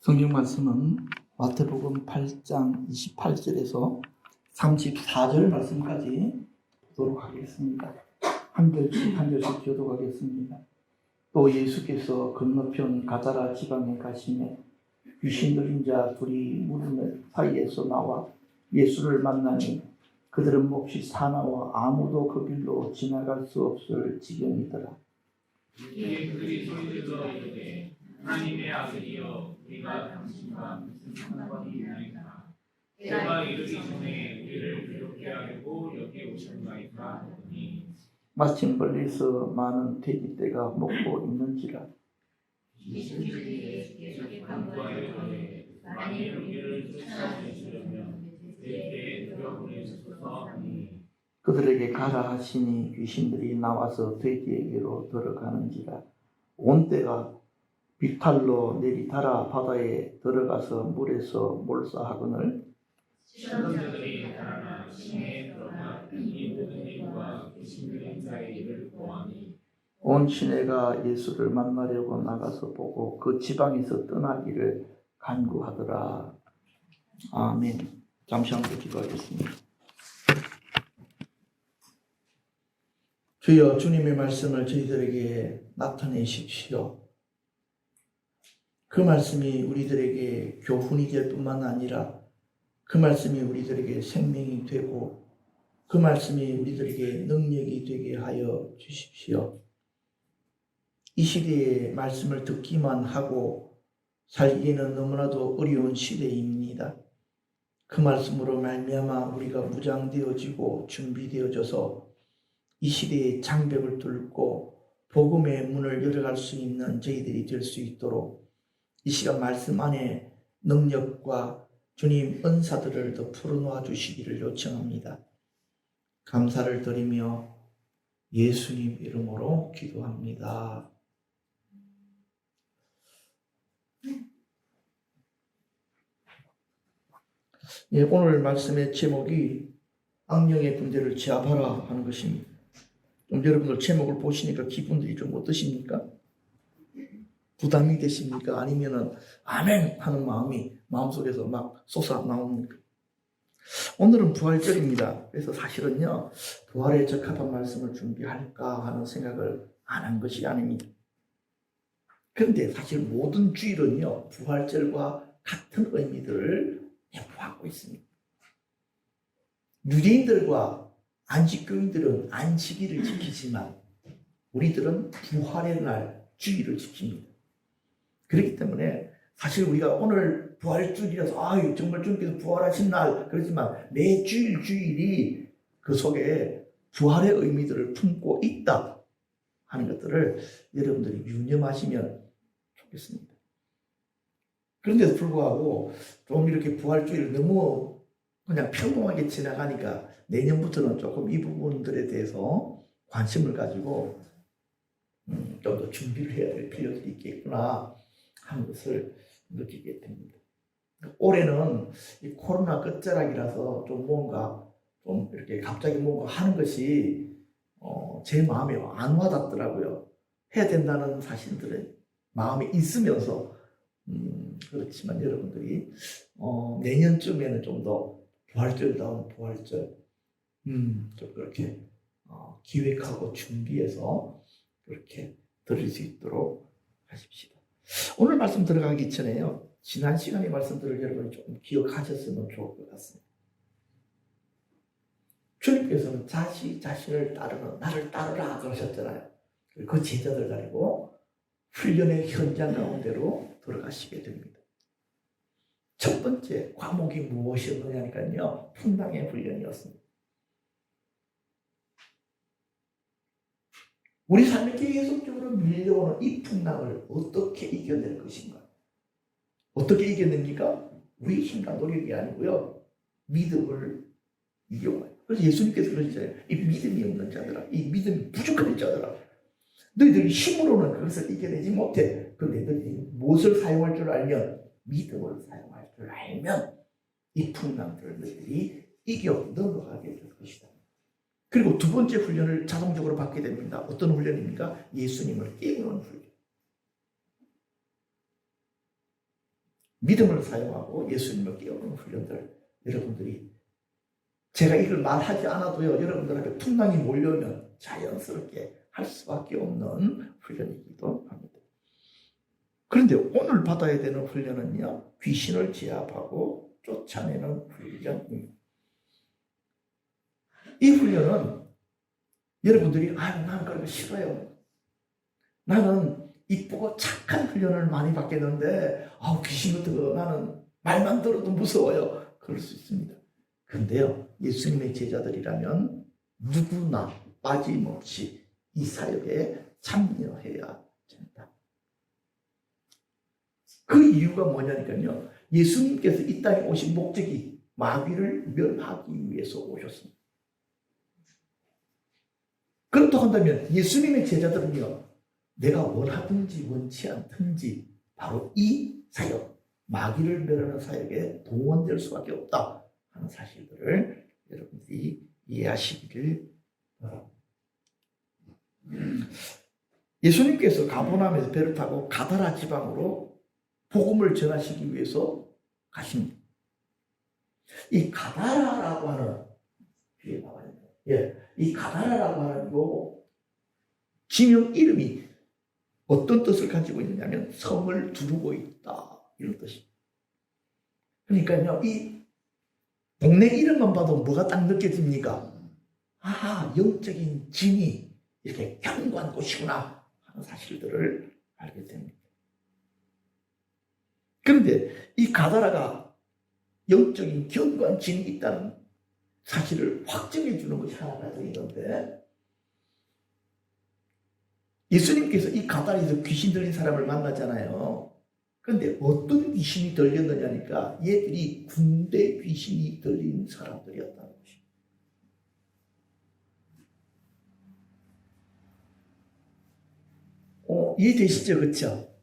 성경 말씀은 마태복음 8장 28절에서 34절 말씀까지 보도록 하겠습니다. 한 절씩 교독하겠습니다. 또 예수께서 건너편 가다라 지방에 가시매 귀신 들린 자 둘이 무리 사이에서 나와 예수를 만나니 그들은 몹시 사나워 아무도 그 길로 지나갈 수 없을 지경이더라. 이에 그들이 소리질러 이르되 하나님의 아들이여 우리가 당신과 무슨 상관이 있나이까. 때가 이르기 전에 우리를 괴롭게 하려고 여기 오셨나이까 하더니 마침 멀리서 많은 돼지떼가 먹고 있는지라. 귀신들이 예수께 간구하여 이르되 만일 우리를 쫓아내시려면 내게 들어보내소서 하니 그들에게 가라 하시니 귀신들이 나와서 돼지에게로 들어가는지라. 온 떼가 비탈로 내리달아 바다에 들어가서 물에서 몰사하거늘 시험자들이 달아나 시내에 들어가 이 모든 일과 귀신 들린 자의 일을 보아니 온 시내가 예수를 만나려고 나가서 보고 그 지방에서 떠나기를 간구하더라. 아멘. 잠시 한번 기도하겠습니다. 주여, 주님의 말씀을 저희들에게 나타내십시오. 그 말씀이 우리들에게 교훈이 될 뿐만 아니라 그 말씀이 우리들에게 생명이 되고 그 말씀이 우리들에게 능력이 되게 하여 주십시오. 이 시대에 말씀을 듣기만 하고 살기에는 너무나도 어려운 시대입니다. 그 말씀으로 말미암아 우리가 무장되어지고 준비되어져서 이 시대의 장벽을 뚫고 복음의 문을 열어갈 수 있는 저희들이 될 수 있도록 이 시간 말씀 안에 능력과 주님 은사들을 더 풀어놓아 주시기를 요청합니다. 감사를 드리며 예수님 이름으로 기도합니다. 예, 오늘 말씀의 제목이 악령의 군대를 제압하라 하는 것입니다. 좀 여러분들 제목을 보시니까 기분들이 좀 어떠십니까? 부담이 되십니까? 아니면은 아멘 하는 마음이 마음속에서 막 솟아나옵니까? 오늘은 부활절입니다. 그래서 사실은요, 부활에 적합한 말씀을 준비할까 하는 생각을 안 한 것이 아닙니다. 그런데 사실 모든 주일은요, 부활절과 같은 의미들을 내포하고 있습니다. 유대인들과 안식교인들은 안식일을 지키지만 우리들은 부활의 날 주일을 지킵니다. 그렇기 때문에 사실 우리가 오늘 부활주일이라서 정말 주님께서 부활하신 날 그렇지만 매 주일이 그 속에 부활의 의미들을 품고 있다 하는 것들을 여러분들이 유념하시면 좋겠습니다. 그런데도 불구하고 좀 이렇게 부활주일을 너무 그냥 평범하게 지나가니까 내년부터는 조금 이 부분들에 대해서 관심을 가지고 좀 더 준비를 해야 될 필요들이 있겠구나 하는 것을 느끼게 됩니다. 올해는 이 코로나 끝자락이라서 좀 뭔가 좀 이렇게 갑자기 뭔가 하는 것이 제 마음에 안 와닿더라고요. 해야 된다는 사실들은 마음에 있으면서 그렇지만 여러분들이 내년쯤에는 좀 더 부활절다운 부활절 좀 그렇게 기획하고 준비해서 그렇게 드릴 수 있도록 하십시다. 오늘 말씀 들어가기 전에요, 지난 시간에 말씀들을 여러분이 조금 기억하셨으면 좋을 것 같습니다. 주님께서는 자신을 따르는 나를 따르라 그러셨잖아요. 그 제자들 가지고 훈련의 현장 가운데로 들어가시게 됩니다. 첫 번째 과목이 무엇이었느냐니까요, 풍랑의 훈련이었습니다. 우리 삶에 계속적으로 밀려오는 이 풍랑을 어떻게 이겨낼 것인가? 어떻게 이겨냅니까? 우리 힘과 노력이 아니고요, 믿음을 이용해요. 그래서 예수님께서 그러시잖아요. 이 믿음이 없는 자들아, 이 믿음이 부족한 자들아, 너희들이 힘으로는 그것을 이겨내지 못해. 그런데 너희들이 무엇을 사용할 줄 알면, 믿음을 사용할 줄 알면 이 풍랑들을 너희들이 이겨 넘어가게 될 것이다. 그리고 두 번째 훈련을 자동적으로 받게 됩니다. 어떤 훈련입니까? 예수님을 깨우는 훈련. 믿음을 사용하고 예수님을 깨우는 훈련들, 여러분들이 제가 이걸 말하지 않아도요, 여러분들한테 풍랑이 몰려오면 자연스럽게 할 수밖에 없는 훈련이기도 합니다. 그런데 오늘 받아야 되는 훈련은요, 귀신을 제압하고 쫓아내는 훈련입니다. 이 훈련은 여러분들이 나는 그런 거 싫어요. 나는 이쁘고 착한 훈련을 많이 받겠는데 귀신 같은 거 나는 말만 들어도 무서워요. 그럴 수 있습니다. 근데요, 예수님의 제자들이라면 누구나 빠짐없이 이 사역에 참여해야 된다. 그 이유가 뭐냐니까요, 예수님께서 이 땅에 오신 목적이 마귀를 멸하기 위해서 오셨습니다. 그렇다고 한다면 예수님의 제자들은요, 내가 원하든지 원치 않든지 바로 이 사역, 마귀를 멸하는 사역에 동원될 수밖에 없다 하는 사실들을 여러분들이 이해하시기를 바랍니다. 예수님께서 가버나움에서 배를 타고 가다라 지방으로 복음을 전하시기 위해서 가십니다. 이 가다라라고 하는, 뒤에 나와요. 이 가다라라고 하는 거 지명 이름이 어떤 뜻을 가지고 있느냐면 성을 두르고 있다, 이런 뜻입니다. 그러니까요, 이 동네 이름만 봐도 뭐가 딱 느껴집니까? 영적인 진이 이렇게 견고한 곳이구나 하는 사실들을 알게 됩니다. 그런데 이 가다라가 영적인 견고한 진이 있다는 사실을 확정해 주는 것이 하나가 더 있는데, 예수님께서 이 가다라에서 귀신 들린 사람을 만나잖아요. 그런데 어떤 귀신이 들렸느냐니까 얘들이 군대 귀신이 들린 사람들이었다는 것입니다. 이해되시죠? 그렇죠?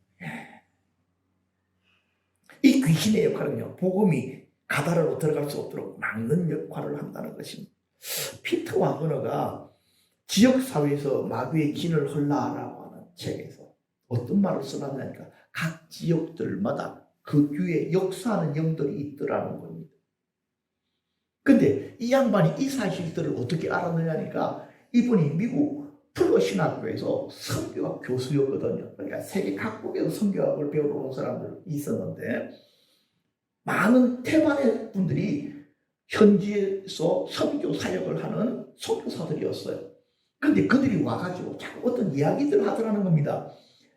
이 귀신의 역할은요, 복음이 가다라로 들어갈 수 없도록 막는 역할을 한다는 것입니다. 피터 와그너가 지역사회에서 마귀의 진을 헐라라고 하는 책에서 어떤 말을 써놨냐니까 각 지역들마다 그 교회에 역사하는 영들이 있더라는 겁니다. 근데 이 양반이 이 사실들을 어떻게 알았느냐니까 이분이 미국 플러 신학교에서 선교학 교수였거든요. 그러니까 세계 각국에서 선교학을 배우러 온 사람들이 있었는데 많은 태반의 분들이 현지에서 선교 사역을 하는 선교사들이었어요. 근데 그들이 와가지고 자꾸 어떤 이야기들을 하더라는 겁니다.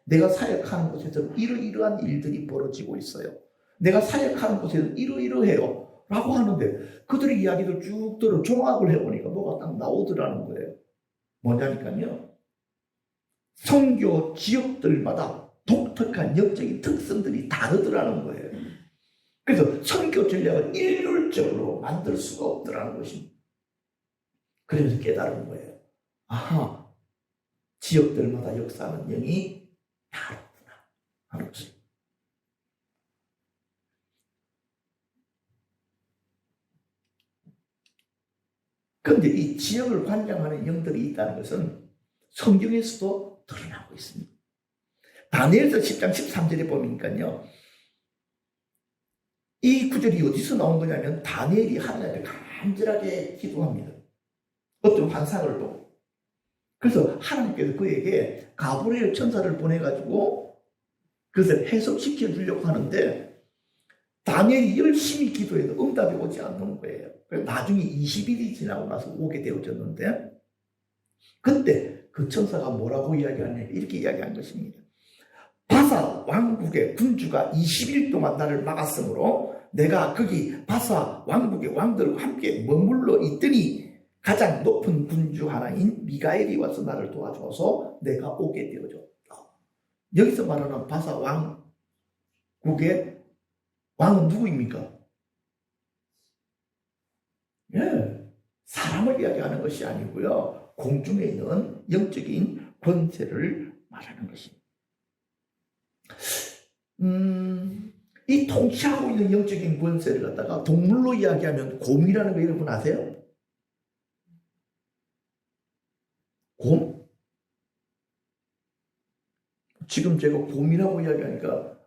내가 사역하는 곳에서 이러이러한 일들이 벌어지고 있어요. 내가 사역하는 곳에서 이러이러해요. 라고 하는데 그들의 이야기를 쭉 들어 종합을 해보니까 뭐가 딱 나오더라는 거예요. 뭐냐니까요, 선교 지역들마다 독특한 영적인 특성들이 다르더라는 거예요. 그래서 선교 전략을 일률적으로 만들 수가 없더라는 것입니다. 그러면서 깨달은 거예요. 지역들마다 역사하는 영이 다르구나 하는 것입니다. 그런데 이 지역을 관장하는 영들이 있다는 것은 성경에서도 드러나고 있습니다. 다니엘서 10장 13절에 보니까요, 이 구절이 어디서 나온 거냐면 다니엘이 하나님께 간절하게 기도합니다. 어떤 환상을 보고. 그래서 하나님께서 그에게 가브리엘 천사를 보내가지고 그것을 해석시켜 주려고 하는데 다니엘이 열심히 기도해도 응답이 오지 않는 거예요. 그래서 나중에 20일이 지나고 나서 오게 되어졌는데, 그때 그 천사가 뭐라고 이야기하냐, 이렇게 이야기한 것입니다. 바사 왕국의 군주가 20일 동안 나를 막았으므로 내가 거기 바사 왕국의 왕들과 함께 머물러 있더니 가장 높은 군주 하나인 미가엘이 와서 나를 도와줘서 내가 오게 되어졌다. 여기서 말하는 바사 왕국의 왕은 누구입니까? 사람을 이야기하는 것이 아니고요, 공중에 있는 영적인 권세를 말하는 것입니다. 이 통치하고 있는 영적인 권세를 갖다가 동물로 이야기하면 곰이라는 거 여러분 아세요? 곰? 지금 제가 곰이라고 이야기하니까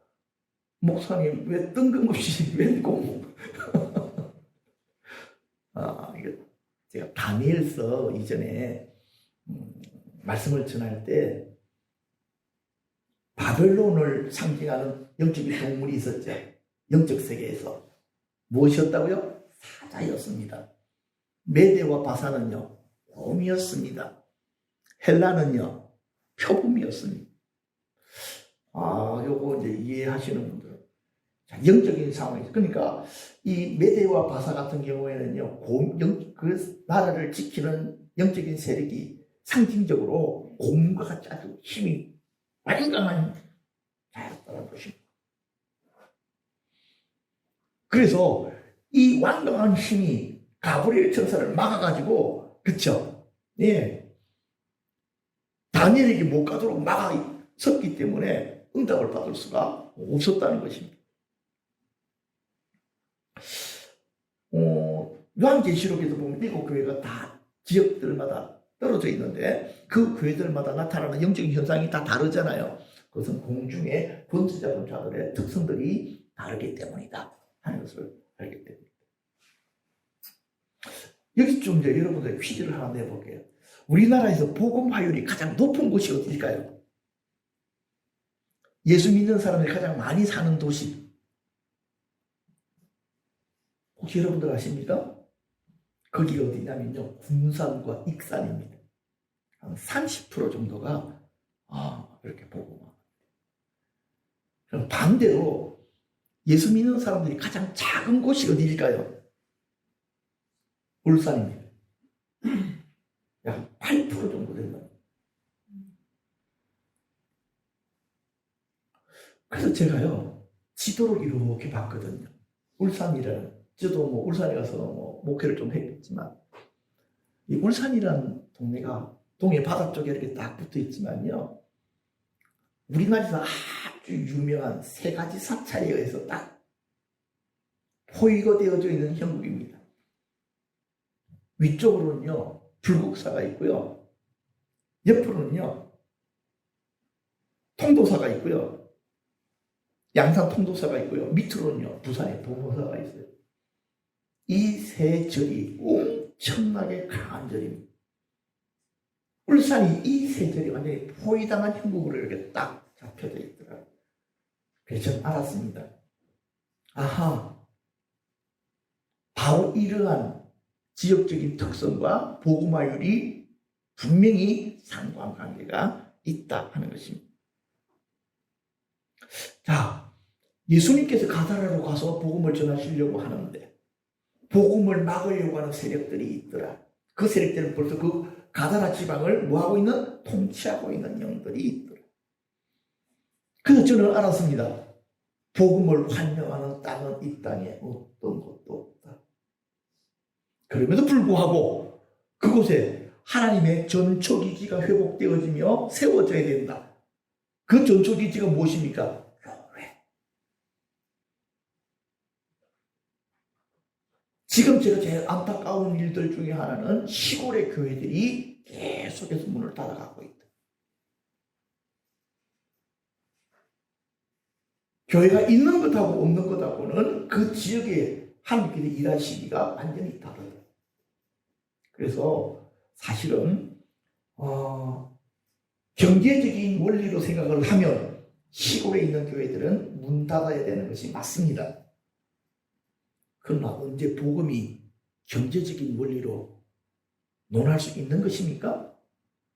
목사님 왜 뜬금없이 웬공 이거 제가 다니엘서 이전에 말씀을 전할 때 바벨론을 상징하는 영적인 동물이 있었죠. 영적 세계에서 무엇이었다고요? 사자였습니다. 메대와 바사는요 곰이었습니다. 헬라는요 표범이었습니다. 요거 이제 이해하시는 분들은 영적인 상황이죠. 그러니까 이 메대와 바사 같은 경우에는요 그 나라를 지키는 영적인 세력이 상징적으로 곰과 같이 아주 힘이 완강한 자였다는 것입니다. 그래서 이 완강한 힘이 가브리엘 천사를 막아가지고, 그쵸? 예. 다니엘에게 못 가도록 막아섰기 때문에 응답을 받을 수가 없었다는 것입니다. 요한계시록에도 보면 7교회가 다 지역들마다 떨어져 있는데 그 교회들마다 나타나는 영적인 현상이 다 다르잖아요. 그것은 공중의 번지잡은 자들의 특성들이 다르기 때문이다 하는 것을 알게 됩니다. 여기 좀 이제 여러분들 퀴즈를 하나 내볼게요. 우리나라에서 복음 화율이 가장 높은 곳이 어디일까요? 예수 믿는 사람들이 가장 많이 사는 도시. 혹시 여러분들 아십니까? 거기가 어디냐면요, 군산과 익산입니다. 한 30% 정도가 이렇게 복음화. 그럼 반대로 예수 믿는 사람들이 가장 작은 곳이 어디일까요? 울산입니다. 약 8% 정도 된다. 그래서 제가요 지도를 이렇게 봤거든요. 울산이라는, 저도 울산에 가서 목회를 좀 했겠지만, 이 울산이라는 동네가 동해 바다 쪽에 이렇게 딱 붙어 있지만요, 우리나라에서 아주 유명한 세 가지 사찰에 의해서 딱 포위가 되어져 있는 형국입니다. 위쪽으로는요 불국사가 있고요, 옆으로는요 통도사가 있고요, 양산 통도사가 있고요, 밑으로는요 부산의 도모사가 있어요. 이 세 절이 엄청나게 강한 절입니다. 울산이 이 세 절이 완전히 포위당한 형국으로 이렇게 딱 잡혀져 있더라고요. 그래서 저는 알았습니다. 바로 이러한 지역적인 특성과 복음화율이 분명히 상관관계가 있다 하는 것입니다. 자, 예수님께서 가다라로 가서 복음을 전하시려고 하는데 복음을 막으려고 하는 세력들이 있더라. 그 세력들은 벌써 그 가다라 지방을 뭐하고 있는? 통치하고 있는 영들이 있더라. 그래서 저는 알았습니다. 복음을 환영하는 땅은 이 땅에 어떤 것도 없다. 그럼에도 불구하고 그곳에 하나님의 전초기지가 회복되어지며 세워져야 된다. 그 전초기지가 무엇입니까? 교회. 지금 제가 제일 안타까운 일들 중에 하나는 시골의 교회들이 계속해서 문을 닫아가고 있다. 교회가 있는 것하고 없는 것하고는 그 지역에 하나님께서 일하시기가 완전히 다르다. 그래서 사실은 경제적인 원리로 생각을 하면 시골에 있는 교회들은 문 닫아야 되는 것이 맞습니다. 그러나 언제 복음이 경제적인 원리로 논할 수 있는 것입니까?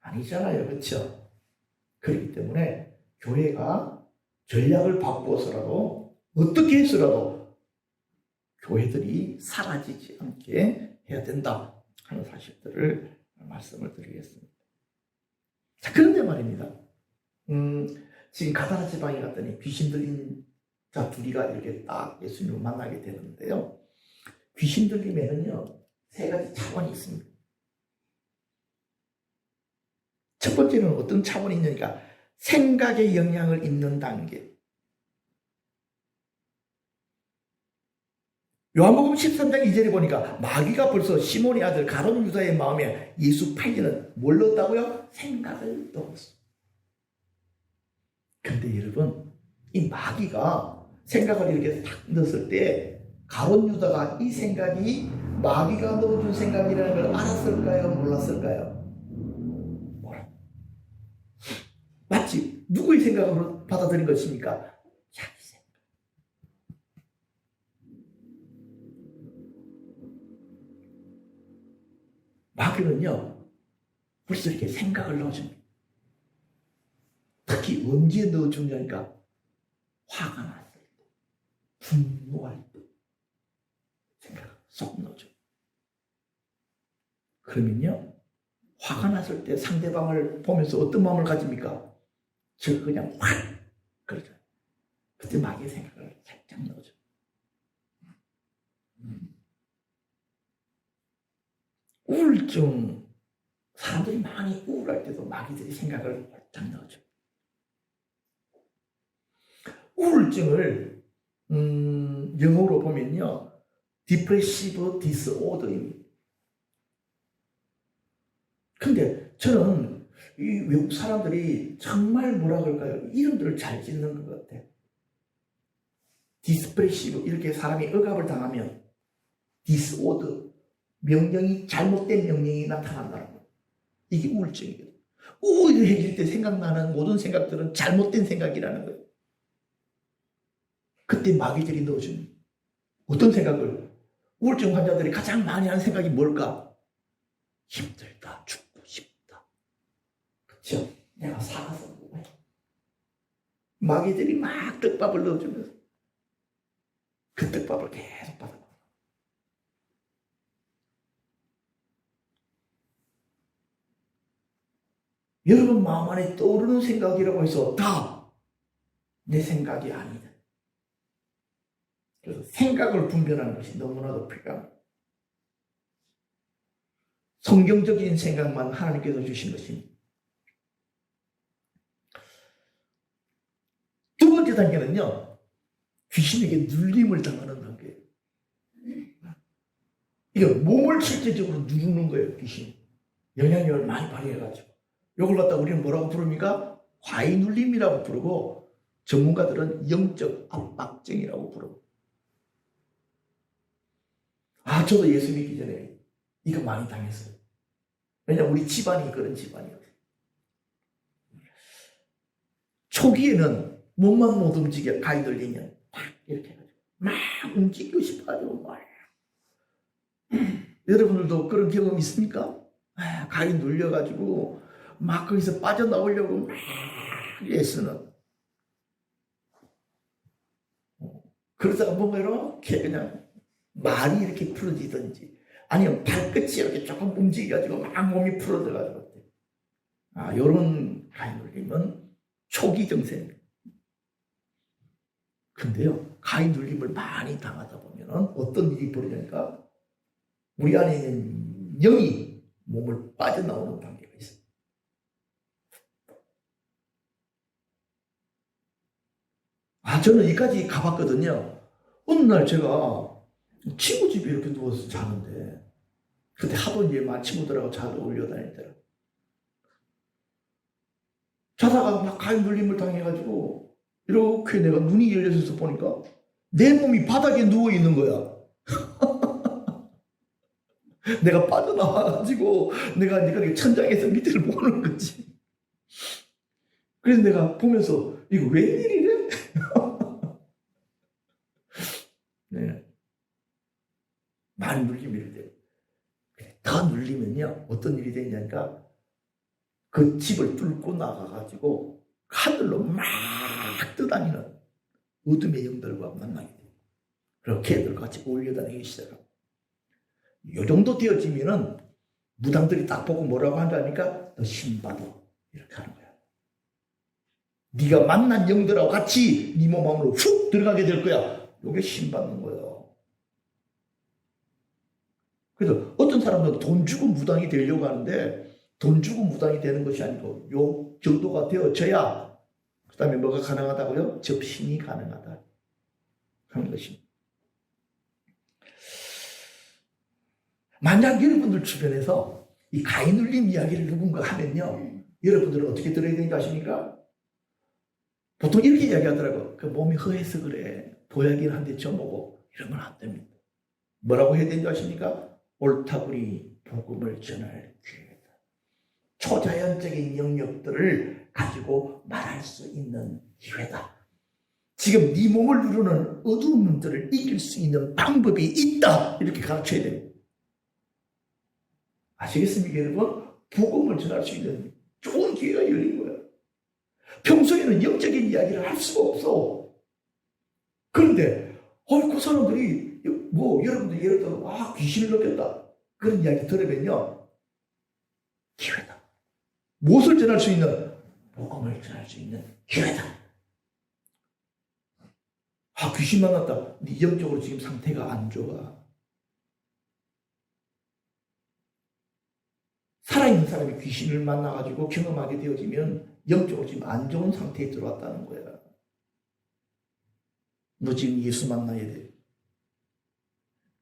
아니잖아요. 그렇죠? 그렇기 때문에 교회가 전략을 바꾸어서라도 어떻게 해서라도 교회들이 사라지지 않게 해야 된다 하는 사실들을 말씀을 드리겠습니다. 자, 그런데 말입니다. 지금 가다라 지방에 갔더니 귀신 들린 자 둘이가 이렇게 딱 예수님을 만나게 되는데요. 귀신 들림에는요 세 가지 차원이 있습니다. 첫 번째는 어떤 차원이 있느니까 생각의 영향을 입는 단계. 요한복음 13장 2절에 보니까 마귀가 벌써 시몬의 아들 가룟 유다의 마음에 예수 팔리는 뭘 넣었다고요? 생각을 넣었어. 근데 여러분, 이 마귀가 생각을 이렇게 탁 넣었을 때 가룟 유다가 이 생각이 마귀가 넣어준 생각이라는 걸 알았을까요? 몰랐을까요? 몰라. 마치 누구의 생각으로 받아들인 것입니까? 자기 생각. 마귀는요, 벌써 이렇게 생각을 넣어줍니다. 특히 언제 넣어주냐니까 화가 났을 때, 분노할 때 생각을 쏙 넣어줘. 그러면요, 화가 났을 때 상대방을 보면서 어떤 마음을 가집니까? 저 그냥 확 그러죠. 그때 마귀의 생각을 살짝 넣어줘. 우울증, 사람들이 많이 우울할 때도 마귀들이 생각을 살짝 넣어줘. 우울증을 영어로 보면요, Depressive Disorder입니다. 근데 저는 이 외국 사람들이 정말 뭐라 그럴까요? 이름들을 잘 짓는 것 같아요. Depressive, 이렇게 사람이 억압을 당하면 Disorder, 명령이 잘못된 명령이 나타난다는 거예요. 이게 우울증이거든요. 우울해질 때 생각나는 모든 생각들은 잘못된 생각이라는 거예요. 그때 마귀들이 넣어줍니다. 어떤 생각을? 우울증 환자들이 가장 많이 하는 생각이 뭘까? 힘들다, 죽고 싶다. 그렇죠? 내가 살아서 뭐해? 마귀들이 막 떡밥을 넣어주면서 그 떡밥을 계속 받아. 여러분 마음 안에 떠오르는 생각이라고 해서 다 내 생각이 아니다. 그래서 생각을 분별하는 것이 너무나도 필요합니다. 성경적인 생각만 하나님께서 주신 것입니다. 두 번째 단계는요, 귀신에게 눌림을 당하는 단계예요. 이거 몸을 실제적으로 누르는 거예요, 귀신. 영향력을 많이 발휘해가지고. 이걸 갖다 우리는 뭐라고 부릅니까? 과잉 눌림이라고 부르고, 전문가들은 영적 압박증이라고 부르고. 저도 예수 믿기 전에 이거 많이 당했어요. 왜냐면 우리 집안이 그런 집안이었어요. 초기에는 몸만 못 움직여, 가위 눌리면 막 이렇게 해가지고 막 움직이고 싶어가지고 막. 여러분들도 그런 경험 있습니까? 가위 눌려가지고 막 거기서 빠져나오려고 막 애쓰는. 그러다가 뭔가 이렇게 그냥 말이 이렇게 풀어지든지 아니면 발끝이 이렇게 조금 움직여가지고 막 몸이 풀어져가지고. 요런 가위 눌림은 초기 증세입니다. 근데요, 가위 눌림을 많이 당하다 보면 어떤 일이 벌어지니까 우리 안에 있는 영이 몸을 빠져나오는 단계가 있어요. 저는 여기까지 가봤거든요. 어느 날 제가 친구 집에 이렇게 누워서 자는데, 그때 하도 이제 친구들하고 자도 올려 다니더라. 자다가 막 가위 눌림을 당해가지고, 이렇게 내가 눈이 열려서 보니까 내 몸이 바닥에 누워있는 거야. 내가 빠져나와가지고, 내가 천장에서 밑을 보는 거지. 그래서 내가 보면서, 이거 웬일이래? 네. 많이 눌림이 돼요. 더 눌리면요, 어떤 일이 되냐니까, 그 집을 뚫고 나가가지고, 하늘로 막 떠다니는 어둠의 영들과 만나게 돼요. 그리고 걔들 같이 올려다니기 시작하고. 요 정도 되어지면은, 무당들이 딱 보고 뭐라고 한다니까, 너 신받아. 이렇게 하는 거야. 네가 만난 영들하고 같이 네 몸 안으로 훅 들어가게 될 거야. 이게 신받는 거예요. 그래서 어떤 사람들은 돈 주고 무당이 되려고 하는데, 돈 주고 무당이 되는 것이 아니고 요 정도가 되어져야 그 다음에 뭐가 가능하다고요? 접신이 가능하다 하는 것입니다. 만약 여러분들 주변에서 이 가위 눌림 이야기를 누군가 하면요, 여러분들은 어떻게 들어야 되는가 아십니까? 보통 이렇게 이야기하더라고요. 그 몸이 허해서 그래. 보약이나 한 대 쳐먹고 이런 건 안 됩니다. 뭐라고 해야 되는지 아십니까? 옳다구니 복음을 전할 기회다. 초자연적인 영역들을 가지고 말할 수 있는 기회다. 지금 네 몸을 누르는 어두운 눈들을 이길 수 있는 방법이 있다. 이렇게 가르쳐야 됩니다. 아시겠습니까, 여러분? 복음을 전할 수 있는 좋은 기회가 열린 거예요. 평소에는 영적인 이야기를 할 수가 없어. 그런데 그 사람들이 여러분들 예를 들어 귀신을 느꼈다. 그런 이야기 들으면요. 기회다. 무엇을 전할 수 있는? 복음을 전할 수 있는 기회다. 귀신 만났다. 네 영적으로 지금 상태가 안 좋아. 살아있는 사람이 귀신을 만나가지고 경험하게 되어지면 영적으로 지금 안 좋은 상태에 들어왔다는 거야. 너 지금 예수 만나야 돼.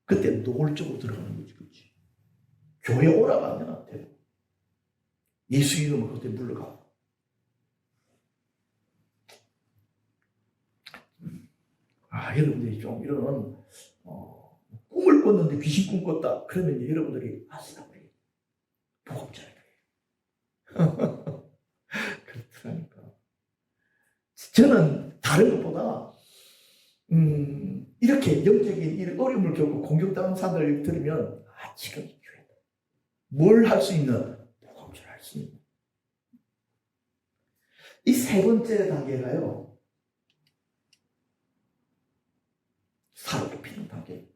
그때 노골적으로 들어가는 거지, 그렇지? 교회 오라가 안 나한테. 예수 이름으로 그때 물러가. 여러분들이 좀 이런 꿈을 꿨는데 귀신 꿈 꿨다. 그러면 여러분들이 아싸리 복음자를 그렇더라니까. 저는 다른 것보다 이렇게 영적인 이런 어려움을 겪고 공격당한 사람들 들으면 지금 이 기회다. 뭘 할 수 있는? 복음자를 할 수 있는. 이 세 번째 단계가요. 사로잡히는 단계.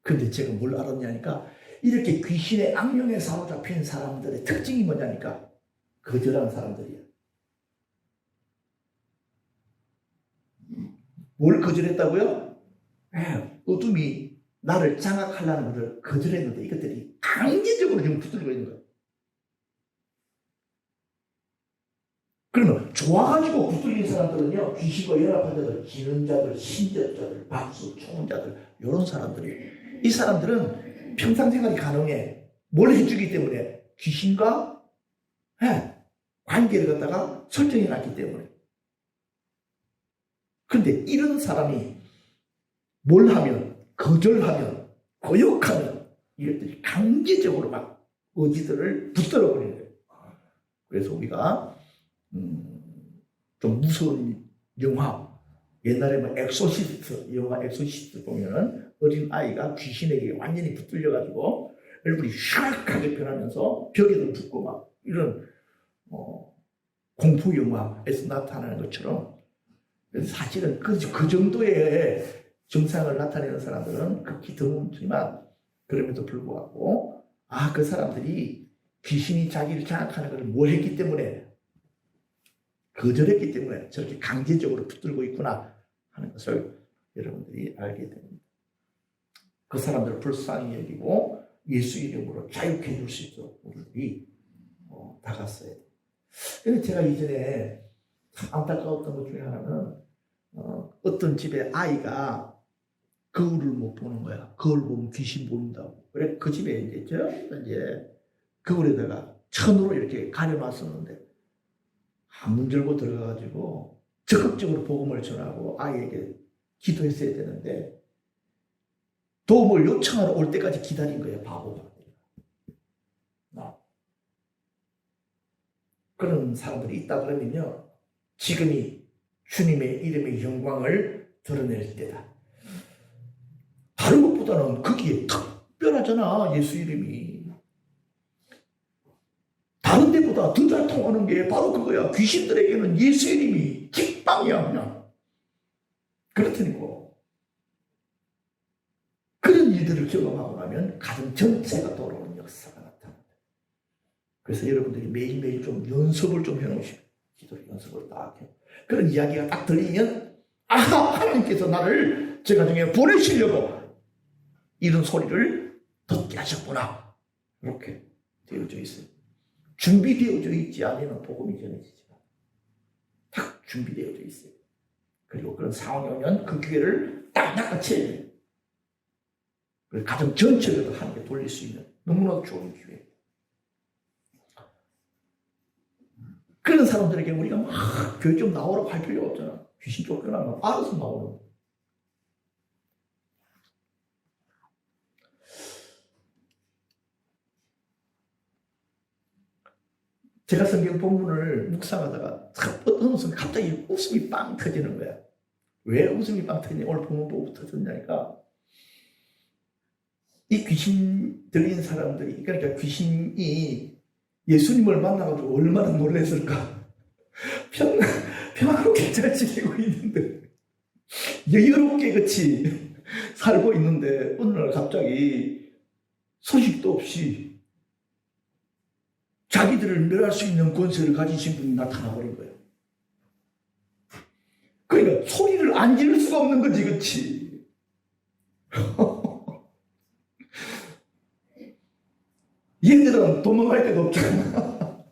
근데 제가 뭘 알았냐니까 이렇게 귀신의 악령에 사로잡힌 사람들의 특징이 뭐냐니까 거절하는 사람들이야. 뭘 거절했다고요? 어둠이 나를 장악하려는 것을 거절했는데 이것들이 강제적으로 지금 붙들고 있는 거야. 그러면 좋아가지고 붙들린 사람들은요, 귀신과 연합한 자들, 기는 자들, 신접자들, 박수, 초혼자들, 이런 사람들이. 이 사람들은 평상생활이 가능해. 뭘 해주기 때문에? 귀신과 관계를 갖다가 설정해 놨기 때문에. 그런데 이런 사람이 뭘 하면, 거절하면, 거역하면, 이것들이 강제적으로 막 의지들을 붙들어 버리는 거예요. 그래서 우리가 좀 무서운 영화, 옛날에 엑소시스트, 영화 엑소시스트 보면은 어린 아이가 귀신에게 완전히 붙들려가지고 얼굴이 샥하게 변하면서 벽에도 붙고 막 이런 공포 영화에서 나타나는 것처럼 사실은 그 정도의 증상을 나타내는 사람들은 극히 드물지만 그럼에도 불구하고 그 사람들이 귀신이 자기를 장악하는 것을 뭘 했기 때문에 거절했기 때문에 저렇게 강제적으로 붙들고 있구나 하는 것을 여러분들이 알게 됩니다. 그 사람들을 불쌍히 여기고 예수 이름으로 자유케 해줄 수 있도록 우리들이 다가서야 돼요. 그런데 제가 이전에 참 안타까웠던 것 중에 하나는 어떤 집에 아이가 거울을 못 보는 거야. 거울 보면 귀신 보인다고. 그래 그 집에 이제 거울에다가 천으로 이렇게 가려놨었는데 문 열고 들어가가지고 적극적으로 복음을 전하고 아이에게 기도했어야 되는데 도움을 요청하러 올 때까지 기다린 거예요. 바보가. 그런 사람들이 있다 그러면요. 지금이 주님의 이름의 영광을 드러낼 때다. 다른 것보다는 거기에 특별하잖아. 예수 이름이. 다른 데보다 더 잘 통하는 게 바로 그거야. 귀신들에게는 예수 이름이 직방이야 그냥. 그렇다니까. 그런 일들을 경험하고 나면 가정 전체가 돌아오는 역사가 나타납니다. 그래서 여러분들이 매일매일 좀 연습을 좀 해놓으시고 기도를 연습을 딱 해요. 그런 이야기가 딱 들리면 하나님께서 나를 제 가정에 보내시려고 이런 소리를 듣게 하셨구나. 이렇게 되어져 있어요. 준비되어져 있지 않으면 복음이 전해지지가 딱 준비되어져 있어요. 그리고 그런 상황이 오면 그 기회를 딱 낚아채야 돼요. 그래서 가정 전체를 하나님께 돌릴 수 있는 너무나도 좋은 기회. 그런 사람들에게 우리가 막 교회 좀 나오라고 할 필요가 없잖아. 귀신 쫓겨나면 알아서 나오는 거예요. 제가 성경 본문을 묵상하다가 어느 순간 갑자기 웃음이 빵 터지는 거야. 왜 웃음이 빵 터지냐? 오늘 본문 보고 터졌냐니까 이 귀신 들린 사람들이, 그러니까 귀신이 예수님을 만나가지고 얼마나 놀랐을까. 평화롭게 잘 지내고 있는데, 여유롭게 같이 살고 있는데 어느 날 갑자기 소식도 없이 자기들을 멸할 수 있는 권세를 가지신 분이 나타나버린 거예요. 그러니까 소리를 안 지를 수가 없는 거지, 그렇지? 얘들은 도망갈 데도 없잖아.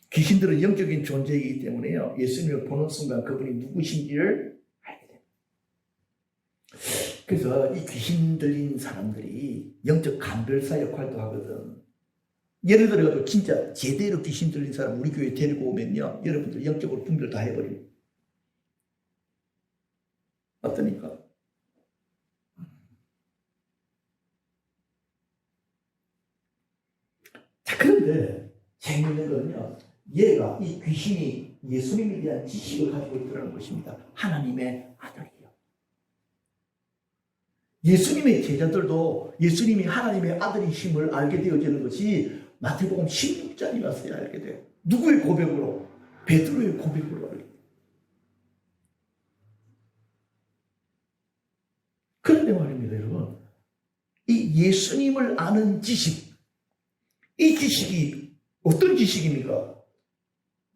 귀신들은 영적인 존재이기 때문에요, 예수님을 보는 순간 그분이 누구신지를 알게 됩니다. 그래서 이 귀신 들린 사람들이 영적 감별사 역할도 하거든. 예를 들어서 진짜 제대로 귀신 들린 사람 우리 교회에 데리고 오면요, 여러분들 영적으로 분별 다 해버립니다. 어떠니까? 자, 그런데 재밌는 거는요, 얘가, 이 귀신이 예수님에 대한 지식을 가지고 있다는 것입니다. 하나님의 아들이요. 예수님의 제자들도 예수님이 하나님의 아들이심을 알게 되어지는 것이 마태복음 16장에 와서야 알게 돼요. 누구의 고백으로? 베드로의 고백으로 알게 돼요. 그런데 말입니다, 여러분. 이 예수님을 아는 지식, 이 지식이 어떤 지식입니까?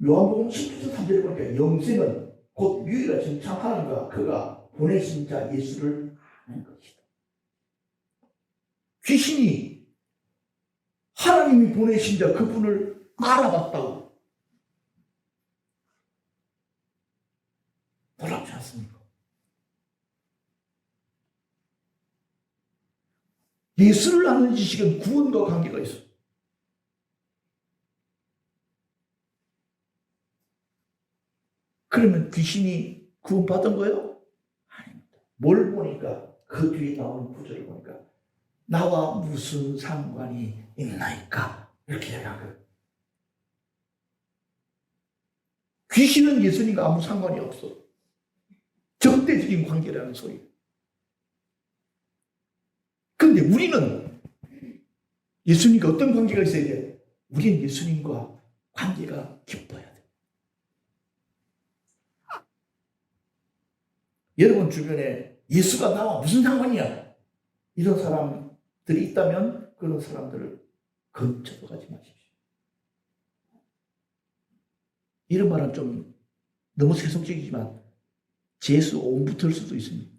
요한복음 17장 3절에 보니까 영생은 곧 유일하신 참 하나님과 그가 보내신 자 예수를 아는 것이다. 귀신이 하나님이 보내신 자 그분을 알아봤다고. 놀랍지 않습니까? 예수를 아는 지식은 구원과 관계가 있어. 그러면 귀신이 구원받은 거예요? 아닙니다. 뭘 보니까, 그 뒤에 나오는 구절을 보니까 나와 무슨 상관이 있나이까, 이렇게 이야기한 거예요. 귀신은 예수님과 아무 상관이 없어. 적대적인 관계라는 소리. 그런데 우리는 예수님과 어떤 관계가 있어야 돼? 우리는 예수님과 관계가 깊어야 돼. 여러분 주변에 예수가 나와 무슨 상관이야? 이런 사람들이 있다면 그런 사람들을 근처도 가지 마십시오. 이런 말은 좀 너무 세속적이지만 재수 오음부터일 수도 있습니다.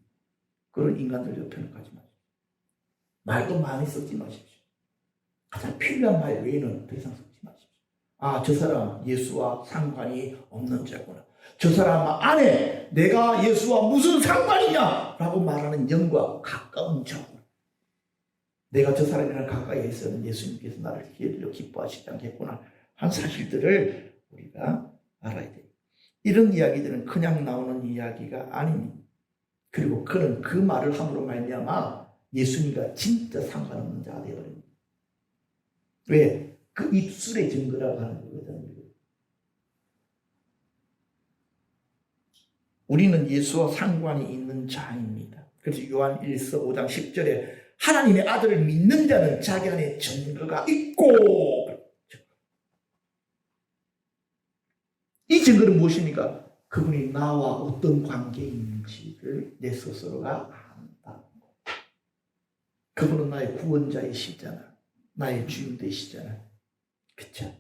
그런 인간들 옆에는 가지 마십시오. 말도 많이 섞지 마십시오. 가장 필요한 말 외에는 더 이상 섞지 마십시오. 아, 저 사람 예수와 상관이 없는 자구나. 저 사람 안에 내가 예수와 무슨 상관이냐? 라고 말하는 영과 가까운 자구나. 내가 저 사람이랑 가까이 있으면 예수님께서 나를 기회로 기뻐하시지 않겠구나 한 사실들을 우리가 알아야 돼요. 이런 이야기들은 그냥 나오는 이야기가 아닙니다. 그리고 그는 그 말을 함으로 말미암아 예수님과 진짜 상관없는 자가 되어버립니다. 왜? 그 입술의 증거라고 하는 거거든요. 우리는 예수와 상관이 있는 자입니다. 그래서 요한 1서 5장 10절에 하나님의 아들을 믿는 자는 자기 안에 증거가 있고, 이 증거는 무엇입니까? 그분이 나와 어떤 관계인지를 내 스스로가 안다. 그분은 나의 구원자이시잖아. 나의 주인 되시잖아. 그쵸?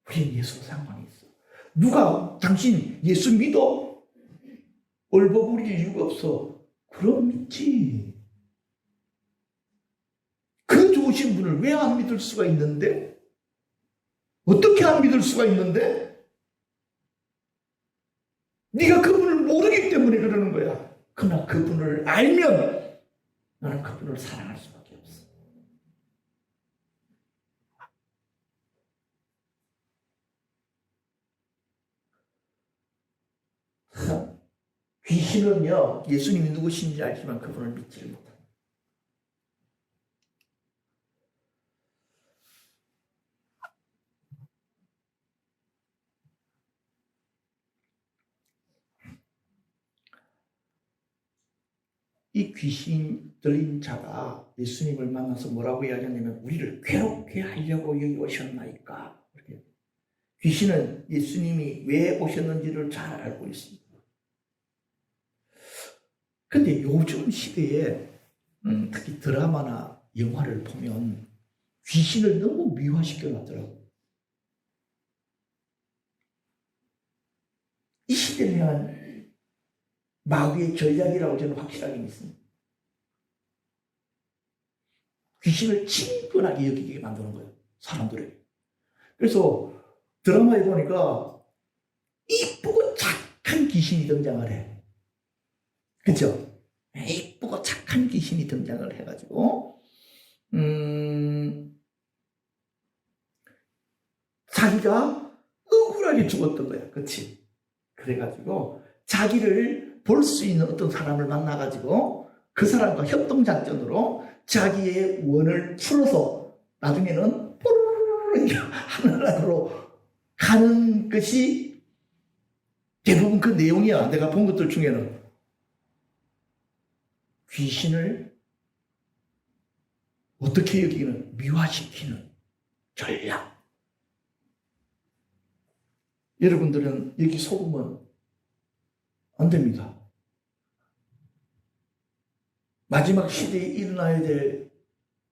우리는 예수와 상관이 있어. 누가 당신 예수 믿어? 얼버무릴 이유가 없어. 그럼 믿지. 그 좋으신 분을 왜 안 믿을 수가 있는데? 어떻게 안 믿을 수가 있는데? 네가 그분을 모르기 때문에 그러는 거야. 그러나 그분을 알면 나는 그분을 사랑할 수밖에 없어. 귀신은요, 예수님이 누구신지 알지만 그분을 믿지를 못합니다. 이 귀신 들린 자가 예수님을 만나서 뭐라고 이야기하냐면 우리를 괴롭게 하려고 여기 오셨나이까. 이렇게. 귀신은 예수님이 왜 오셨는지를 잘 알고 있습니다. 근데 요즘 시대에 특히 드라마나 영화를 보면 귀신을 너무 미화시켜 놨더라고요. 이 시대는 마귀의 전략이라고 저는 확실하게 믿습니다. 귀신을 친근하게 여기게 만드는 거예요. 사람들에게. 그래서 드라마에 보니까 이쁘고 착한 귀신이 등장을 해. 그렇죠? 이쁘고 착한 귀신이 등장을 해가지고 자기가 억울하게 죽었던 거야. 그렇지? 그래가지고 자기를 볼 수 있는 어떤 사람을 만나가지고 그 사람과 협동작전으로 자기의 원을 풀어서 나중에는 뽀르르르 하늘나라로 가는 것이 대부분 그 내용이야. 내가 본 것들 중에는. 귀신을 어떻게 여기는 미화시키는 전략. 여러분들은 여기 속으면 안 됩니다. 마지막 시대에 일어나야 될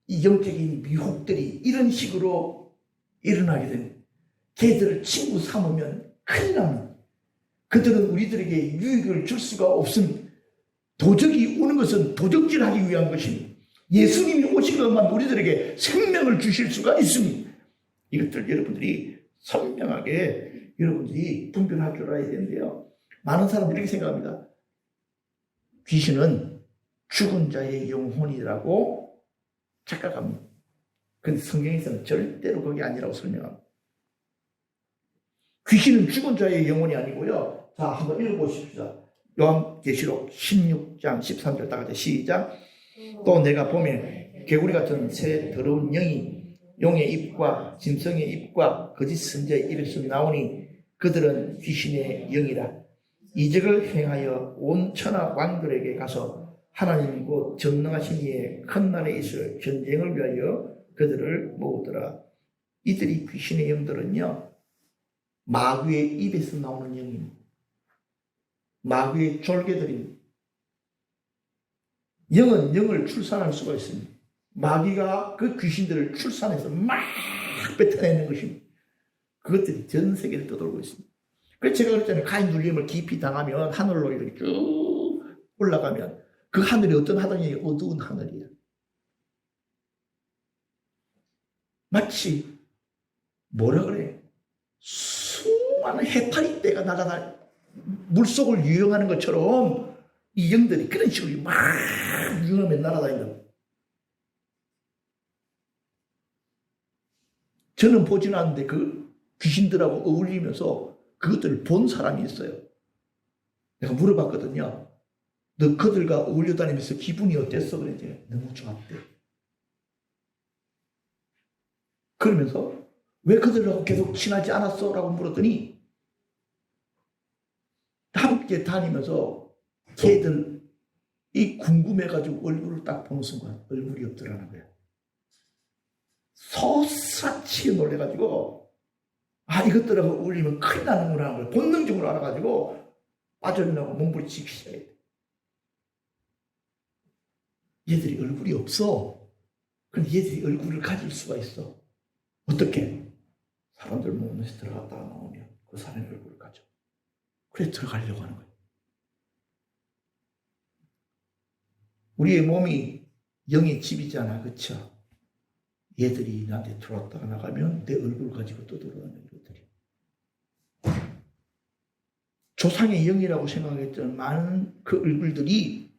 이 영적인 미혹들이 이런 식으로 일어나게 됩니다. 걔들을 친구 삼으면 큰일 납니다. 그들은 우리들에게 유익을 줄 수가 없습니다. 도적이 오는 것은 도적질하기 위한 것입니다. 예수님이 오신 것만 우리들에게 생명을 주실 수가 있습니다. 이것들 여러분들이 선명하게 여러분들이 분별할 줄 알아야 되는데요. 많은 사람들이 이렇게 생각합니다. 귀신은 죽은 자의 영혼이라고 착각합니다. 그런데 성경에서는 절대로 그게 아니라고 설명합니다. 귀신은 죽은 자의 영혼이 아니고요. 자, 한번 읽어보십시다. 요한계시록 16장 13절 다 같이 시작. 또 내가 보면 개구리 같은 새 더러운 영이 용의 입과 짐승의 입과 거짓 선지자의 입에서 나오니 그들은 귀신의 영이라. 이적을 행하여 온 천하 왕들에게 가서 하나님 곧 전능하신 이의 큰 날에 있을 전쟁을 위하여 그들을 모으더라. 이들이 귀신의 영들은요, 마귀의 입에서 나오는 영입니다. 마귀의 졸개들입니다. 영은 영을 출산할 수가 있습니다. 마귀가 그 귀신들을 출산해서 막 뱉어내는 것입니다. 그것들이 전 세계를 떠돌고 있습니다. 그래서 제가 그랬잖아요. 가인 눌림을 깊이 당하면 하늘로 이렇게 쭉 올라가면 그 하늘이 어떤 하늘이에요? 어두운 하늘이에요. 마치 뭐라 그래? 수많은 해파리떼가 날아다 물속을 유영하는 것처럼 이 영들이 그런 식으로 막 유영하며 날아다닌다. 저는 보진 않는데 그 귀신들하고 어울리면서 그것들을 본 사람이 있어요. 내가 물어봤거든요. 너 그들과 어울려 다니면서 기분이 어땠어? 그랬더니 너무 좋았대. 그러면서 왜 그들하고 계속 친하지 않았어? 라고 물었더니 함께 다니면서 걔들이 궁금해가지고 얼굴을 딱 보는 순간 얼굴이 없더라는 거야. 소스라치게 놀래가지고 이것들하고 어울리면 큰일 나는구나 하는 걸 본능적으로 알아가지고 빠져나가고 몸부림치기 시작해. 얘들이 얼굴이 없어. 근데 얘들이 얼굴을 가질 수가 있어. 어떻게? 사람들 몸에서 들어갔다가 나오면 그 사람의 얼굴을 가져. 그래 들어가려고 하는 거예요. 우리의 몸이 영의 집이잖아. 그렇죠? 얘들이 나한테 들어왔다가 나가면 내 얼굴 가지고 떠들어가는 것들이. 조상의 영이라고 생각했던 많은 그 얼굴들이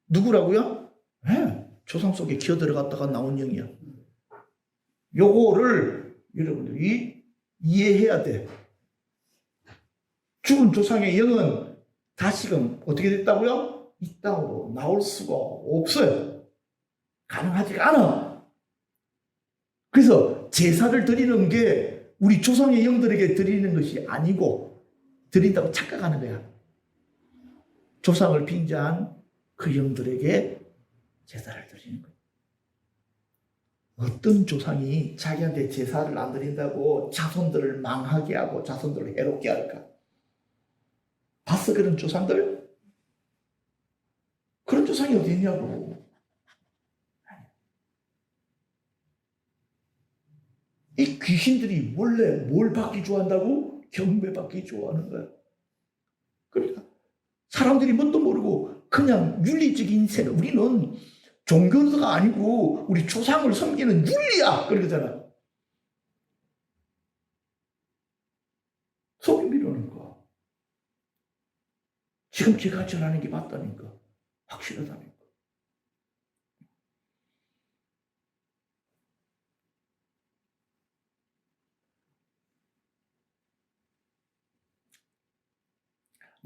누구라고요? 네, 조상 속에 기어 들어갔다가 나온 영이야. 요거를 여러분들이 이해해야 돼. 죽은 조상의 영은 다시금 어떻게 됐다고요? 이 땅으로 나올 수가 없어요. 가능하지가 않아. 그래서 제사를 드리는 게 우리 조상의 영들에게 드리는 것이 아니고 드린다고 착각하는 거야. 조상을 빙자한 그 영들에게 제사를 드리는 거예요. 어떤 조상이 자기한테 제사를 안 드린다고 자손들을 망하게 하고 자손들을 해롭게 할까? 봤어, 그런 조상들? 그런 조상이 어디 있냐고. 이 귀신들이 원래 뭘 받기 좋아한다고? 경배받기 좋아하는 거야. 그러니까 사람들이 뭣도 모르고 그냥 윤리적인 생각, 우리는 종교가 아니고 우리 조상을 섬기는 윤리야, 그러잖아. 속이 미루는 거야. 지금 제가 전하는 게 맞다니까, 확실하다니까.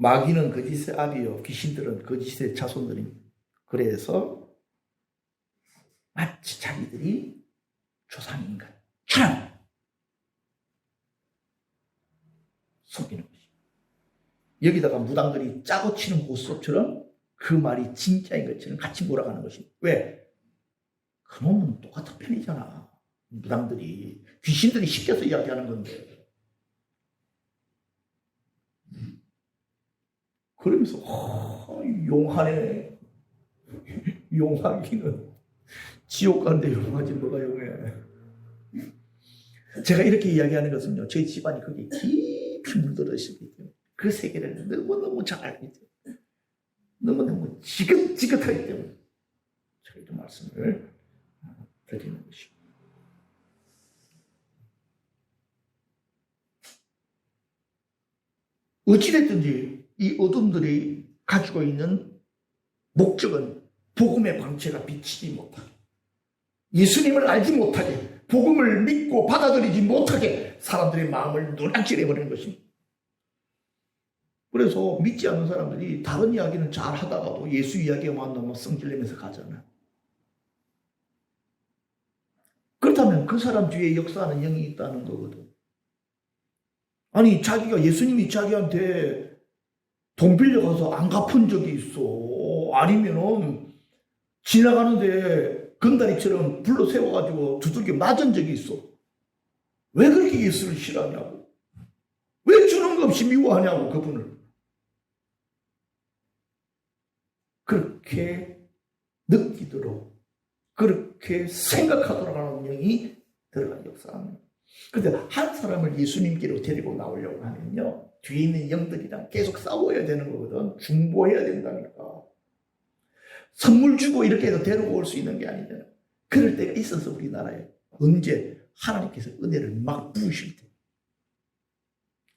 마귀는 거짓의 아비요, 귀신들은 거짓의 자손들입니다. 그래서 마치 자기들이 조상인 것처럼 속이는 것입니다. 여기다가 무당들이 짜고 치는 고스톱처럼 그 말이 진짜인 것처럼 같이 몰아가는 것입니다. 왜? 그놈은 똑같은 편이잖아. 무당들이, 귀신들이 시켜서 이야기하는 건데. 그러면서 용하네. 용하기는 지옥 가는데 용하지 뭐가 용해. 제가 이렇게 이야기하는 것은요, 저희 집안이 거기에 깊이 물들어 있기 때문에 그 세계를 너무너무 잘 알기 때문에 너무너무 지긋지긋하기 때문에 제가 이런 말씀을 드리는 것입니다. 어찌됐든지 이 어둠들이 가지고 있는 목적은 복음의 광채가 비치지 못하게, 예수님을 알지 못하게, 복음을 믿고 받아들이지 못하게 사람들의 마음을 누락질해버리는 것입니다. 그래서 믿지 않는 사람들이 다른 이야기는 잘 하다가도 예수 이야기가 만나면 성질내면서 가잖아요. 그렇다면 그 사람 뒤에 역사하는 영이 있다는 거거든. 아니, 자기가, 예수님이 자기한테 돈 빌려가서 안 갚은 적이 있어. 아니면은 지나가는데 건다리처럼 불러 세워가지고 두들겨 맞은 적이 있어. 왜 그렇게 예수를 싫어하냐고. 왜 주는 거 없이 미워하냐고, 그분을. 그렇게 느끼도록, 그렇게 생각하도록 하는 영이 들어간 역사입니다. 그런데 한 사람을 예수님께로 데리고 나오려고 하면요, 뒤에 있는 영들이랑 계속 싸워야 되는 거거든. 중보해야 된다니까. 선물 주고 이렇게 해서 데리고 올 수 있는 게 아니잖아. 그럴 때가 있어서 우리나라에. 언제? 하나님께서 은혜를 막 부으실 때.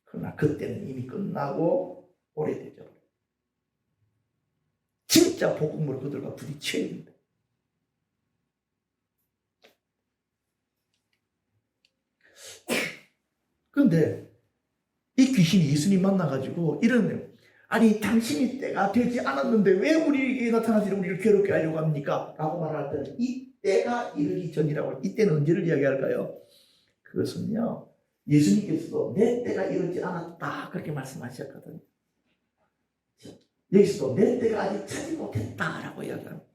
그러나 그때는 이미 끝나고 오래되죠. 진짜 복음으로 그들과 부딪혀야 된다. 그런데 이 귀신이 예수님 만나가지고 이러네요. 아니, 당신이 때가 되지 않았는데 왜 우리에게 나타나서 우리를 괴롭게 하려고 합니까? 라고 말할 때는 이 때가 이르기 전이라고. 이때는 언제를 이야기할까요? 그것은요, 예수님께서도 내 때가 이르지 않았다 그렇게 말씀하셨거든요. 여기서도 내 때가 아직 차지 못했다라고 이야기합니다.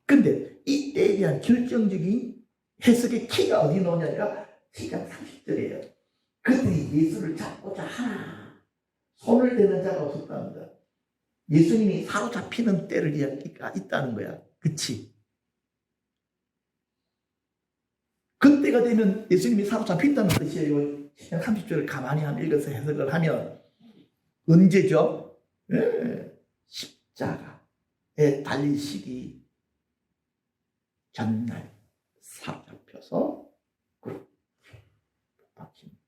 근데 이 때에 대한 결정적인 해석의 키가 어디 나오냐니까 7장 30절이에요. 그들이 예수를 잡고자 하나 손을 대는 자가 없었답니다. 예수님이 사로잡히는 때를 이야기가 있다는 거야. 그치? 그때가 되면 예수님이 사로잡힌다는 뜻이에요. 7장 30절을 가만히 읽어서 해석을 하면 언제죠? 십자가에 달리시기 전날 사로잡혀서 그렇게 박힙니다.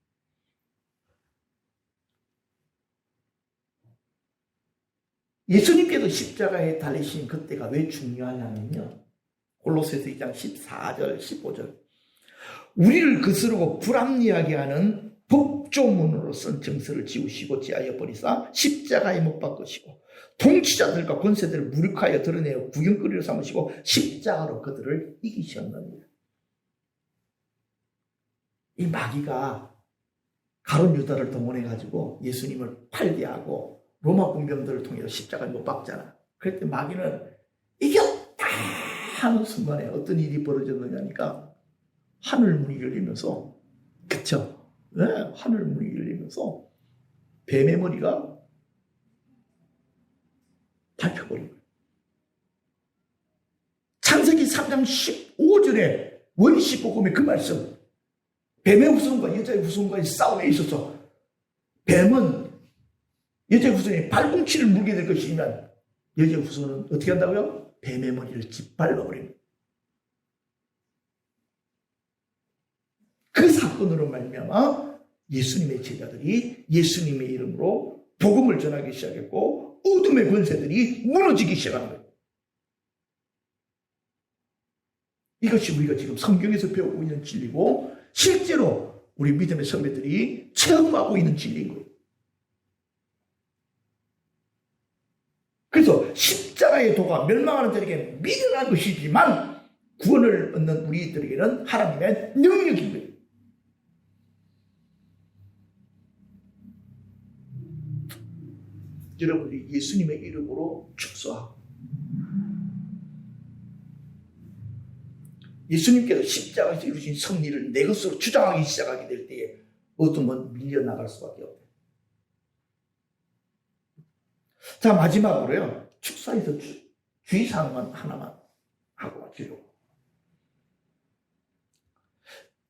예수님께도 십자가에 달리신 그때가 왜 중요하냐면요, 골로새서 2장 14절 15절 우리를 거스르고 불합리하게 하는 법조문으로 쓴 정서를 지우시고 제하여 버리사 십자가에 못 박으시고 통치자들과 권세들을 무력하여 드러내어 구경거리로 삼으시고 십자가로 그들을 이기셨느니라. 이 마귀가 가룟 유다를 동원해가지고 예수님을 팔게 하고 로마 군병들을 통해서 십자가에 못 박잖아. 그때 마귀는 이겼다 하는 순간에 어떤 일이 벌어졌느냐니까 하늘문이 열리면서, 그쵸? 네, 하늘문이 열리면서 뱀의 머리가 밟혀버린 거예요. 창세기 3장 15절에 원시복음의 그 말씀, 뱀의 후손과 여자의 후손과의 싸움에 있어서 뱀은 여자의 후손이 발꿈치를 물게 될 것이면 여자의 후손은 어떻게 한다고요? 뱀의 머리를 짓밟아버립니다. 그 사건으로 말미암아 예수님의 제자들이 예수님의 이름으로 복음을 전하기 시작했고 어둠의 권세들이 무너지기 시작한 거예요. 이것이 우리가 지금 성경에서 배우고 있는 진리고 실제로 우리 믿음의 선배들이 체험하고 있는 진리인 거예요. 그래서 십자가의 도가 멸망하는 자에게 미련한 것이지만 구원을 얻는 우리들에게는 하나님의 능력인 거예요. 여러분들이 예수님의 이름으로 축소하고 예수님께서 십자가에서 이루신 승리를 내 것으로 주장하기 시작하게 될 때에 어둠은 밀려나갈 수밖에 없어요. 자, 마지막으로요. 축사에서 주의사항만 하나만 하고 마치려고.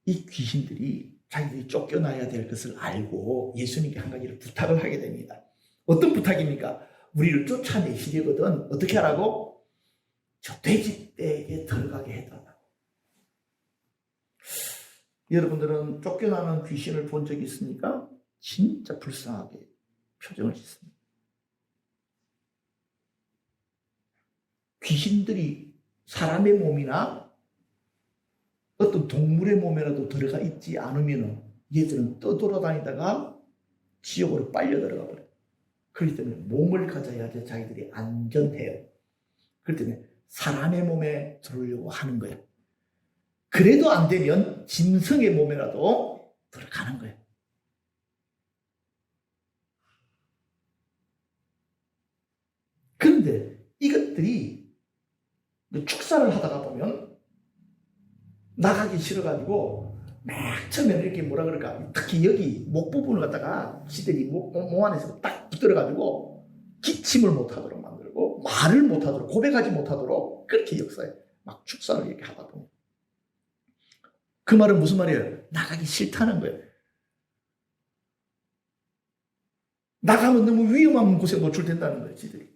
이 귀신들이 자기들이 쫓겨나야 될 것을 알고 예수님께 한 가지를 부탁을 하게 됩니다. 어떤 부탁입니까? 우리를 쫓아내시려거든 어떻게 하라고? 저 돼지떼에게 들어가게 해달라고. 여러분들은 쫓겨나는 귀신을 본 적이 있습니까? 진짜 불쌍하게 표정을 짓습니다. 귀신들이 사람의 몸이나 어떤 동물의 몸에라도 들어가 있지 않으면 얘들은 떠돌아다니다가 지옥으로 빨려 들어가 버려요. 그렇기 때문에 몸을 가져야지 자기들이 안전해요. 그렇기 때문에 사람의 몸에 들어오려고 하는 거예요. 그래도 안 되면 짐승의 몸에라도 들어가는 거예요. 그런데 이것들이 축사를 하다가 보면 나가기 싫어가지고 막 처음에는 이렇게 뭐라 그럴까, 특히 여기 목 부분을 갖다가 지들이 몸 안에서 딱 붙들어가지고 기침을 못하도록 만들고 말을 못하도록 고백하지 못하도록 그렇게 역사에 막 축사를 이렇게 하다 보면 그 말은 무슨 말이에요? 나가기 싫다는 거예요. 나가면 너무 위험한 곳에 노출된다는 거예요, 지들이.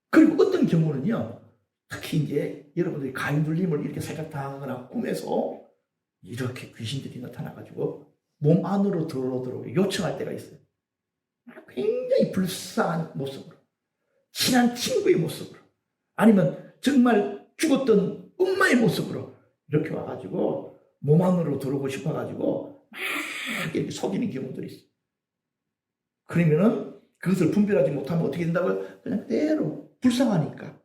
그리고 어떤 경우는요, 특히 이제 여러분들이 가위눌림을 이렇게 생각당하거나 꿈에서 이렇게 귀신들이 나타나가지고 몸 안으로 들어오도록 요청할 때가 있어요. 굉장히 불쌍한 모습으로, 친한 친구의 모습으로, 아니면 정말 죽었던 엄마의 모습으로 이렇게 와가지고 몸 안으로 들어오고 싶어가지고 막 이렇게 속이는 경우들이 있어요. 그러면은 그것을 분별하지 못하면 어떻게 된다고요? 그냥 그대로 불쌍하니까.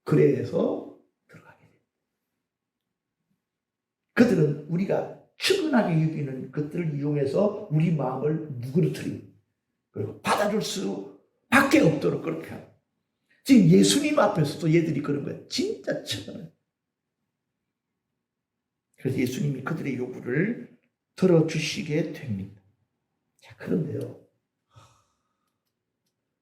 그래서 들어가게 돼요. 그들은 우리가 측은하게 여기는 것들을 이용해서 우리 마음을 무그러뜨리고 그리고 받아줄 수밖에 없도록 그렇게 하고, 지금 예수님 앞에서도 얘들이 그런 거예요. 진짜 측은해. 그래서 예수님이 그들의 요구를 들어주시게 됩니다. 자, 그런데요,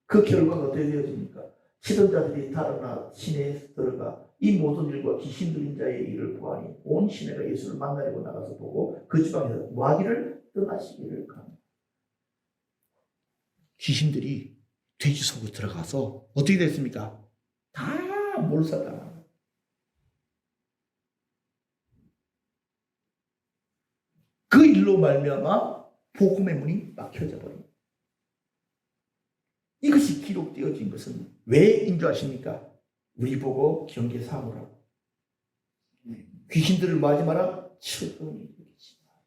그 결과가 어떻게 되어집니까? 시선자들이 달아나 시내에 들어가 이 모든 일과 귀신 들린 자의 일을 보아니 온 시내가 예수를 만나려고 나가서 보고 그 지방에서 마귀를 떠나시기를 갑니다. 귀신들이 돼지 속으로 들어가서 어떻게 됐습니까? 다 몰살당합니다. 그 일로 말미암아 복음의 문이 막혀져 버립니다. 이것이 기록되어진 것은 왜인 줄 아십니까? 우리 보고 경계 삼으라고. 귀신들을 뭐하지 마라? 측은히 여기지 마라.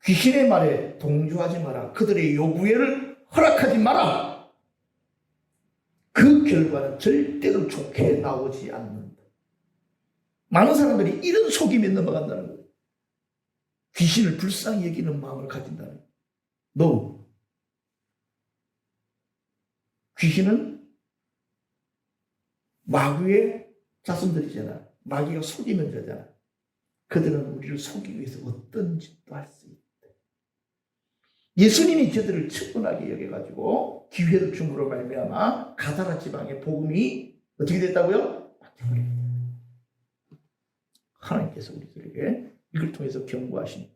귀신의 말에 동조하지 마라. 그들의 요구를 허락하지 마라. 그 결과는 절대로 좋게 나오지 않는다. 많은 사람들이 이런 속임에 넘어간다는 거예요. 귀신을 불쌍히 여기는 마음을 가진다는. No. 귀신은 마귀의 자손들이잖아. 마귀가 속이는 자잖아. 그들은 우리를 속이기 위해서 어떤 짓도 할 수 있다. 예수님이 저들을 측은하게 여겨가지고 기회를 줌으로 말미암아 가다라 지방의 복음이 어떻게 됐다고요? 막혀버립니다. 하나님께서 우리들에게 이걸 통해서 경고하신,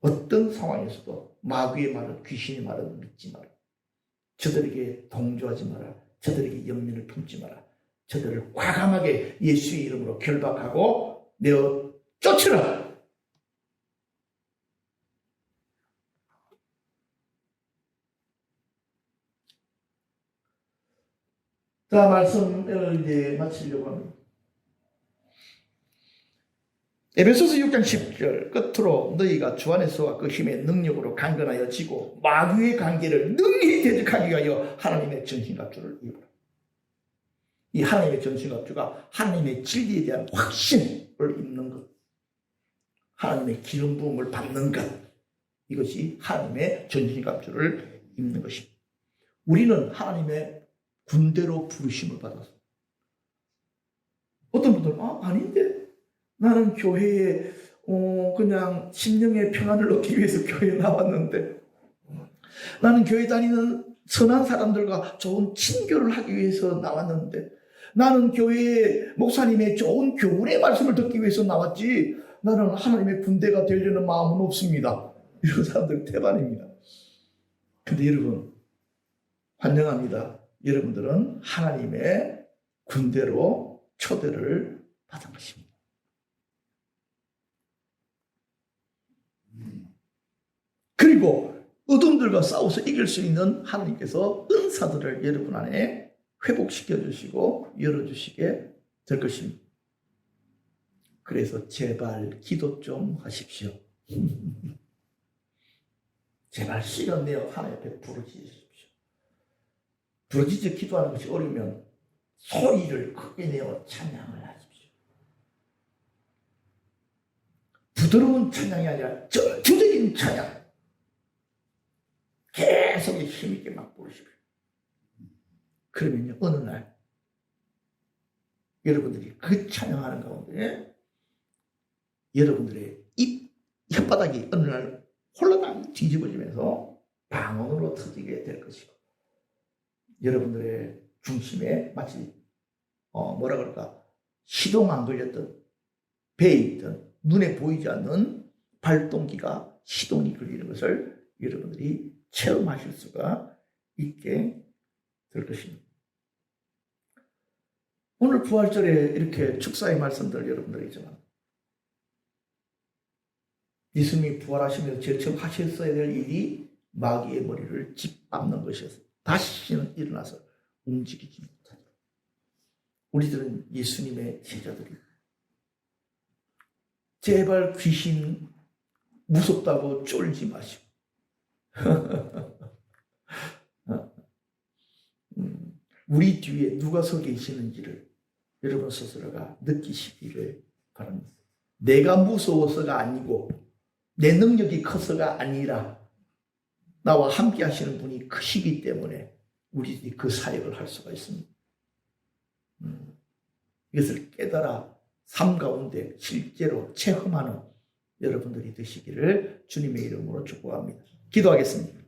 어떤 상황에서도 마귀의 말은, 귀신의 말은 믿지 마라. 저들에게 동조하지 마라. 저들에게 연민을 품지 마라. 저들을 과감하게 예수의 이름으로 결박하고 내어 쫓으라. 자, 말씀을 이제 마치려고 합니다. 에베소서 6장 10절 끝으로 너희가 주 안에서와 그 힘의 능력으로 강건하여 지고 마귀의 관계를 능히 대적하기 위하여 하나님의 전신갑주를 입으라. 이 하나님의 전신갑주가 하나님의 진리에 대한 확신을 입는 것, 하나님의 기름 부음을 받는 것, 이것이 하나님의 전신갑주를 입는 것입니다. 우리는 하나님의 군대로 부르심을 받았어. 어떤 분들은 아닌데 나는 교회에 그냥 심령의 평안을 얻기 위해서 교회에 나왔는데, 나는 교회 다니는 선한 사람들과 좋은 친교를 하기 위해서 나왔는데, 나는 교회에 목사님의 좋은 교훈의 말씀을 듣기 위해서 나왔지 나는 하나님의 군대가 되려는 마음은 없습니다. 이런 사람들 태반입니다. 근데 여러분, 환영합니다. 여러분들은 하나님의 군대로 초대를 받은 것입니다. 그리고 어둠들과 싸워서 이길 수 있는 하나님께서 은사들을 여러분 안에 회복시켜 주시고 열어주시게 될 것입니다. 그래서 제발 기도 좀 하십시오. 제발 시간 내어 하나님 앞에 부르짖으십시오. 부르짖어 기도하는 것이 어려우면 소리를 크게 내어 찬양을 하십시오. 부드러운 찬양이 아니라 저주적인 찬양, 계속 힘있게 막 부르십시오. 그러면요, 어느 날 여러분들이 그 찬양하는 가운데 여러분들의 입 혓바닥이 어느 날 홀라당 뒤집어지면서 방언으로 터지게 될 것이고, 여러분들의 중심에 마치 뭐라 그럴까, 시동 안 걸렸던 배에 있던 눈에 보이지 않는 발동기가 시동이 걸리는 것을 여러분들이 체험하실 수가 있게 될 것입니다. 오늘 부활절에 이렇게 축사의 말씀들 여러분들이지만, 예수님이 부활하시면서 제일 처음 하셨어야 될 일이 마귀의 머리를 짓밟는 것이었어요. 다시는 일어나서 움직이지 못하도록. 우리들은 예수님의 제자들이 제발 귀신 무섭다고 쫄지 마시고 우리 뒤에 누가 서 계시는지를 여러분 스스로가 느끼시기를 바랍니다. 내가 무서워서가 아니고 내 능력이 커서가 아니라 나와 함께 하시는 분이 크시기 때문에 우리들이 그 사역을 할 수가 있습니다. 이것을 깨달아 삶 가운데 실제로 체험하는 여러분들이 되시기를 주님의 이름으로 축복합니다. 기도하겠습니다.